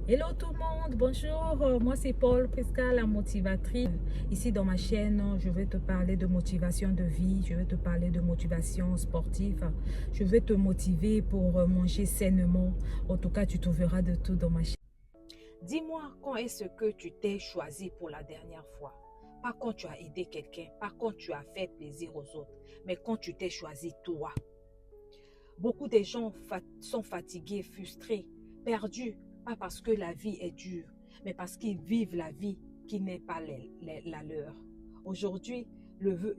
Hello tout le monde, bonjour, moi c'est Paul Prisca, la motivatrice. Ici dans ma chaîne, je vais te parler de motivation de vie, je vais te parler de motivation sportive. Je vais te motiver pour manger sainement. En tout cas, tu trouveras de tout dans ma chaîne. Dis-moi quand est-ce que tu t'es choisi pour la dernière fois. Pas quand tu as aidé quelqu'un, pas quand tu as fait plaisir aux autres, mais quand tu t'es choisi toi. Beaucoup de gens sont fatigués, frustrés, perdus, pas parce que la vie est dure, mais parce qu'ils vivent la vie qui n'est pas la leur. Aujourd'hui,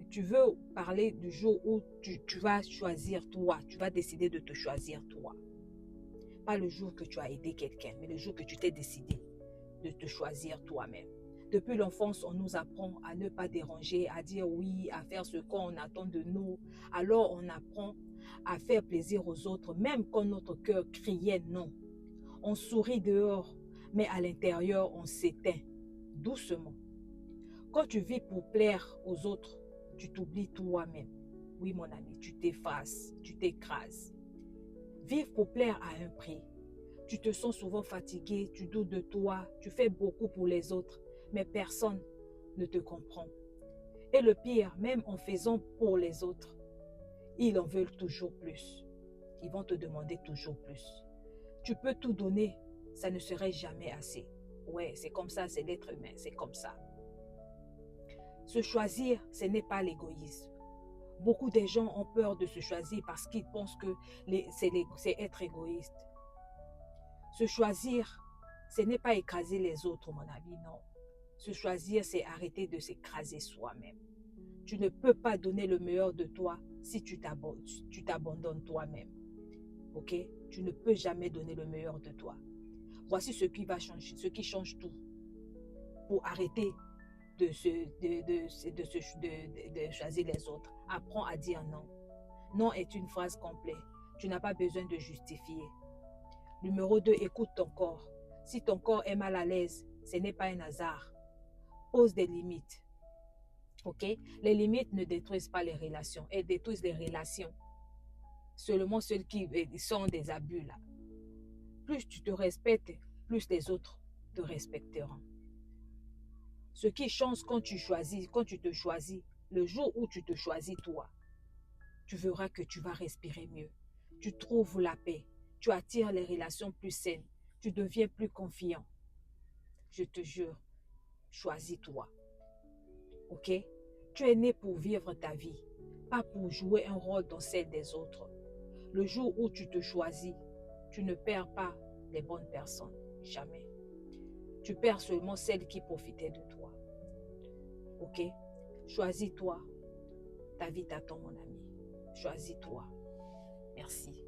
tu veux parler du jour où tu vas choisir toi, tu vas décider de te choisir toi. Pas le jour que tu as aidé quelqu'un, mais le jour que tu t'es décidé de te choisir toi-même. Depuis l'enfance, on nous apprend à ne pas déranger, à dire oui, à faire ce qu'on attend de nous. Alors on apprend à faire plaisir aux autres, même quand notre cœur criait non. On sourit dehors, mais à l'intérieur, on s'éteint doucement. Quand tu vis pour plaire aux autres, tu t'oublies toi-même. Oui, mon ami, tu t'effaces, tu t'écrases. Vivre pour plaire à un prix. Tu te sens souvent fatigué, tu doutes de toi, tu fais beaucoup pour les autres, mais personne ne te comprend. Et le pire, même en faisant pour les autres, ils en veulent toujours plus. Ils vont te demander toujours plus. Tu peux tout donner, ça ne serait jamais assez. Ouais, c'est comme ça, c'est l'être humain, c'est comme ça. Se choisir, ce n'est pas l'égoïsme. Beaucoup de gens ont peur de se choisir parce qu'ils pensent que c'est être égoïste. Se choisir, ce n'est pas écraser les autres, mon ami, non. Se choisir, c'est arrêter de s'écraser soi-même. Tu ne peux pas donner le meilleur de toi si tu t'abandonnes toi-même. Ok? Tu ne peux jamais donner le meilleur de toi. Voici ce qui va changer, ce qui change tout. Pour arrêter de choisir les autres. Apprends à dire non. Non est une phrase complète. Tu n'as pas besoin de justifier. Numéro 2, écoute ton corps. Si ton corps est mal à l'aise, ce n'est pas un hasard. Pose des limites. Ok? Les limites ne détruisent pas les relations. Elles détruisent les relations. Seulement ceux qui sont des abus là. Plus tu te respectes, plus les autres te respecteront. Ce qui change quand tu te choisis, le jour où tu te choisis toi, tu verras que tu vas respirer mieux. Tu trouves la paix. Tu attires les relations plus saines. Tu deviens plus confiant. Je te jure, choisis-toi. Ok? Tu es né pour vivre ta vie, pas pour jouer un rôle dans celle des autres. Le jour où tu te choisis, tu ne perds pas les bonnes personnes. Jamais. Tu perds seulement celles qui profitaient de toi. Ok? Choisis-toi. Ta vie t'attend, mon ami. Choisis-toi. Merci.